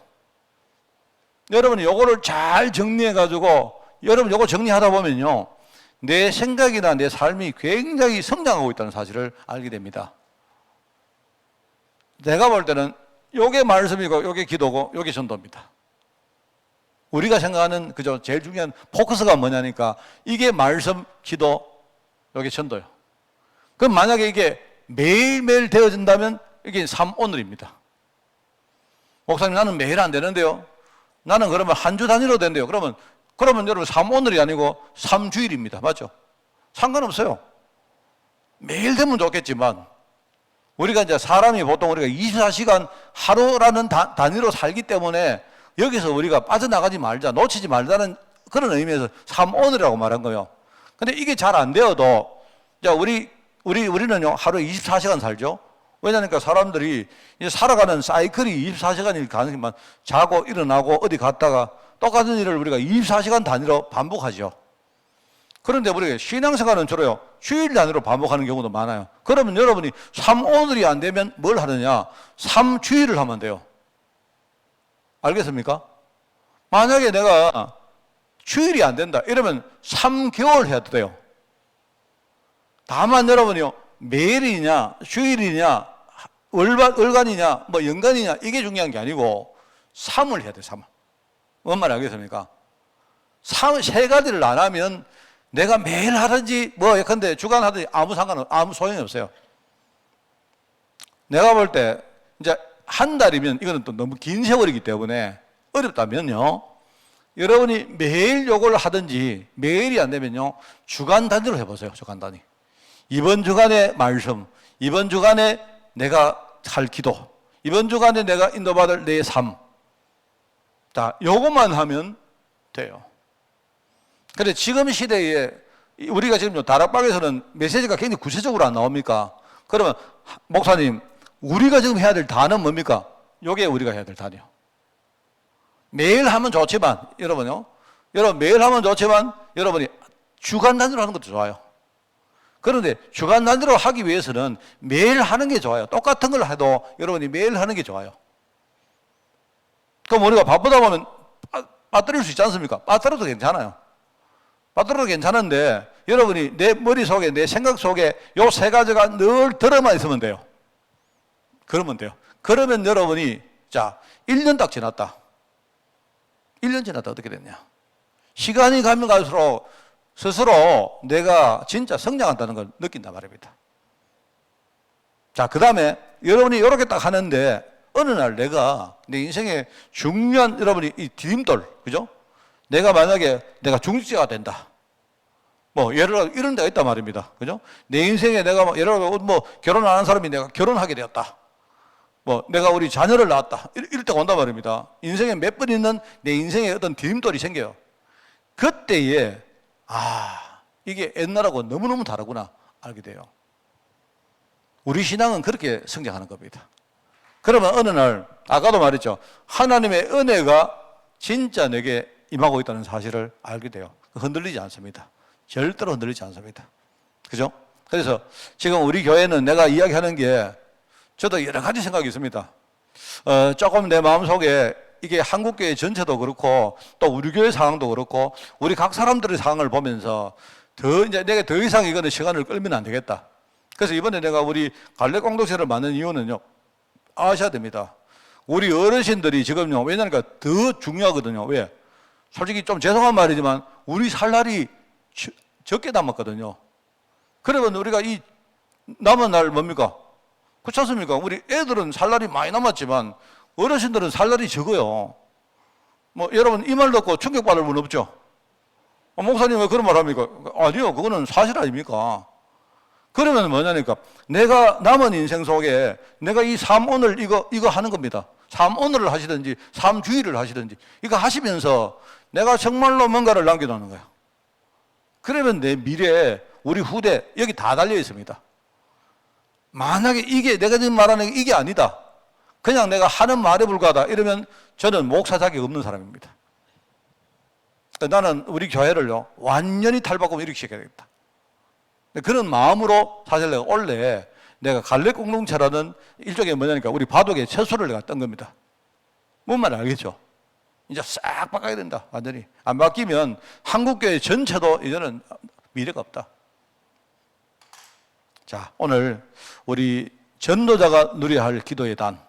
Speaker 1: 여러분이 요거를 잘 정리해 가지고 여러분 요거 정리하다 보면요. 내 생각이나 내 삶이 굉장히 성장하고 있다는 사실을 알게 됩니다. 내가 볼 때는 요게 말씀이고 요게 기도고 요게 전도입니다. 우리가 생각하는 그저 제일 중요한 포커스가 뭐냐니까 이게 말씀, 기도, 요게 전도요. 그럼 만약에 이게 매일매일 되어진다면 이게 3오늘입니다. 목사님 나는 매일 안 되는데요. 나는 그러면 한 주 단위로 된대요. 그러면 여러분 3오늘이 아니고 3주일입니다. 맞죠? 상관없어요. 매일 되면 좋겠지만 우리가 이제 사람이 보통 우리가 24시간 하루라는 단위로 살기 때문에 여기서 우리가 빠져나가지 말자, 놓치지 말자는 그런 의미에서 3오늘이라고 말한 거예요. 근데 이게 잘 안 되어도 자, 우리는요, 하루에 24시간 살죠? 왜냐니까 사람들이 이제 살아가는 사이클이 24시간일 가능성만 자고 일어나고 어디 갔다가 똑같은 일을 우리가 24시간 단위로 반복하죠. 그런데 우리가 신앙생활은 주로요, 주일 단위로 반복하는 경우도 많아요. 그러면 여러분이 3오늘이 안 되면 뭘 하느냐? 3주일을 하면 돼요. 알겠습니까? 만약에 내가 주일이 안 된다. 이러면 3개월 해야 돼요. 다만 여러분이요, 매일이냐, 주일이냐, 월간이냐, 뭐 연간이냐, 이게 중요한 게 아니고, 3을 해야 돼, 3을. 뭔 말 알겠습니까? 3, 3가지를 안 하면 내가 매일 하든지, 뭐, 예컨대 주간 하든지 아무 소용이 없어요. 내가 볼 때, 이제 한 달이면 이거는 또 너무 긴 세월이기 때문에 어렵다면요. 여러분이 매일 요걸 하든지 매일이 안 되면요. 주간 단위로 해보세요. 주간 단위. 이번 주간의 말씀, 이번 주간에 내가 할 기도, 이번 주간에 내가 인도받을 내 삶. 자, 요것만 하면 돼요. 그런데 지금 시대에 우리가 지금 다락방에서는 메시지가 굉장히 구체적으로 안 나옵니까? 그러면 목사님, 우리가 지금 해야 될 단어는 뭡니까? 요게 우리가 해야 될 단어요. 매일 하면 좋지만, 여러분 매일 하면 좋지만, 여러분이 주간 단위로 하는 것도 좋아요. 그런데 주간 단위로 하기 위해서는 매일 하는 게 좋아요. 똑같은 걸 해도 여러분이 매일 하는 게 좋아요. 그럼 우리가 바쁘다 보면 빠뜨릴 수 있지 않습니까? 빠뜨려도 괜찮아요. 빠뜨려도 괜찮은데, 여러분이 내 머릿속에, 내 생각 속에 요 3가지가 늘 들어만 있으면 돼요. 그러면 돼요. 그러면 여러분이, 자, 1년 딱 지났다. 1년 지났다 어떻게 됐냐? 시간이 가면 갈수록 스스로 내가 진짜 성장한다는 걸 느낀단 말입니다. 자, 그 다음에 여러분이 이렇게 딱 하는데 어느 날 내가 내 인생에 중요한 여러분이 이 디딤돌, 그죠? 내가 만약에 내가 중직자가 된다. 뭐 예를 들어 이런 데가 있단 말입니다. 그죠? 내 인생에 내가 예를 들어 뭐 결혼 안 한 사람이 내가 결혼하게 되었다. 뭐 내가 우리 자녀를 낳았다. 이럴 때가 온단 말입니다. 인생에 몇 번 있는 내 인생에 어떤 디딤돌이 생겨요. 그때에 이게 옛날하고 너무너무 다르구나 알게 돼요. 우리 신앙은 그렇게 성장하는 겁니다. 그러면 어느 날 아까도 말했죠. 하나님의 은혜가 진짜 내게 임하고 있다는 사실을 알게 돼요. 흔들리지 않습니다. 절대로 흔들리지 않습니다. 그죠? 그래서 지금 우리 교회는 내가 이야기하는 게 저도 여러 가지 생각이 있습니다. 조금 내 마음속에 이게 한국교회 전체도 그렇고 또 우리 교회 상황도 그렇고 우리 각 사람들의 상황을 보면서 이제 내가 더 이상 이거는 시간을 끌면 안 되겠다. 그래서 이번에 내가 우리 갈래 공동체를 만든 이유는요. 아셔야 됩니다. 우리 어르신들이 지금요. 왜냐니까 더 중요하거든요. 왜? 솔직히 좀 죄송한 말이지만 우리 살 날이 적게 남았거든요. 그러면 우리가 이 남은 날 뭡니까? 그렇지 않습니까? 우리 애들은 살 날이 많이 남았지만 어르신들은 살 날이 적어요. 뭐 여러분 이 말 듣고 충격받을 분 없죠? 목사님 왜 그런 말 합니까? 아니요. 그거는 사실 아닙니까? 그러면 뭐냐니까 내가 남은 인생 속에 내가 이 삶 오늘 이거 하는 겁니다. 삶 오늘을 하시든지 삶 주일을 하시든지 이거 하시면서 내가 정말로 뭔가를 남겨놓는 거예요. 그러면 내 미래, 우리 후대 여기 다 달려 있습니다. 만약에 이게 내가 지금 말하는 게 이게 아니다. 그냥 내가 하는 말에 불과하다. 이러면 저는 목사 자격 없는 사람입니다. 나는 우리 교회를요 완전히 탈바꿈 일으키셔야 되겠다. 그런 마음으로 사실 내가 원래 내가 갈래 공동체라는 일종의 뭐냐니까 우리 바둑의 채소를 내가 떤 겁니다. 뭔 말 알겠죠? 이제 싹 바꿔야 된다. 완전히 안 바뀌면 한국교회 전체도 이제는 미래가 없다. 자, 오늘 우리 전도자가 누려야 할 기도의 단.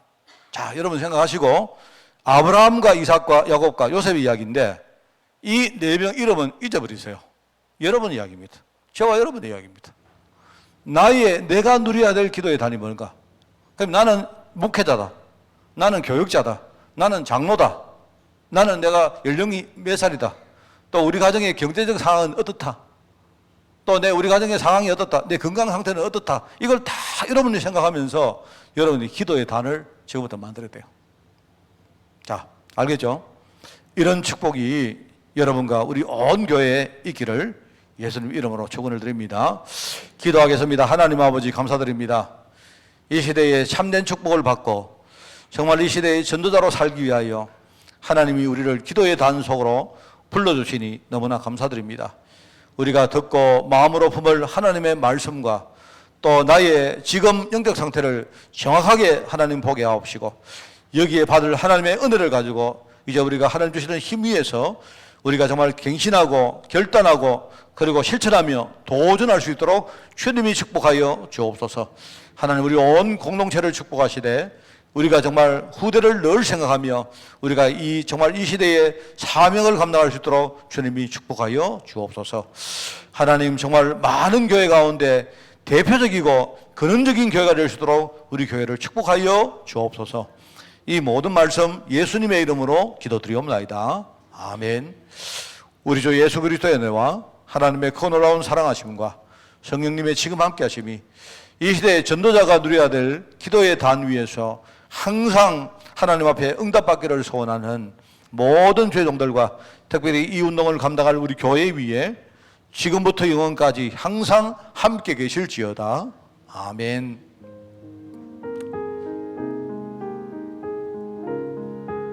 Speaker 1: 자, 여러분 생각하시고 아브라함과 이삭과 야곱과 요셉의 이야기인데 이 4명 이름은 잊어버리세요. 여러분 이야기입니다. 저와 여러분의 이야기입니다. 내가 누려야 될 기도의 단이 뭔가? 그럼 나는 목회자다. 나는 교육자다. 나는 장로다. 나는 내가 연령이 몇 살이다. 또 우리 가정의 경제적 상황은 어떻다. 또 우리 가정의 상황이 어떻다. 내 건강 상태는 어떻다. 이걸 다 여러분이 생각하면서 여러분이 기도의 단을 지금부터 만들어야 돼요. 자, 알겠죠? 이런 축복이 여러분과 우리 온 교회에 있기를 예수님 이름으로 축원을 드립니다. 기도하겠습니다. 하나님 아버지 감사드립니다. 이 시대에 참된 축복을 받고 정말 이 시대의 전도자로 살기 위하여 하나님이 우리를 기도의 단속으로 불러주시니 너무나 감사드립니다. 우리가 듣고 마음으로 품을 하나님의 말씀과 또 나의 지금 영적 상태를 정확하게 하나님 보게 하옵시고 여기에 받을 하나님의 은혜를 가지고 이제 우리가 하나님 주시는 힘 위에서 우리가 정말 갱신하고 결단하고 그리고 실천하며 도전할 수 있도록 주님이 축복하여 주옵소서. 하나님 우리 온 공동체를 축복하시되 우리가 정말 후대를 늘 생각하며 우리가 정말 이 시대의 사명을 감당할 수 있도록 주님이 축복하여 주옵소서. 하나님 정말 많은 교회 가운데 대표적이고 근원적인 교회가 될 수 있도록 우리 교회를 축복하여 주옵소서. 이 모든 말씀 예수님의 이름으로 기도드리옵나이다. 아멘. 우리 주 예수 그리스도의 은혜와 하나님의 그 놀라운 사랑하심과 성령님의 지금 함께 하심이 이 시대의 전도자가 누려야 될 기도의 단 위에서 항상 하나님 앞에 응답받기를 소원하는 모든 죄종들과 특별히 이 운동을 감당할 우리 교회 위에 지금부터 영원까지 항상 함께 계실지어다. 아멘.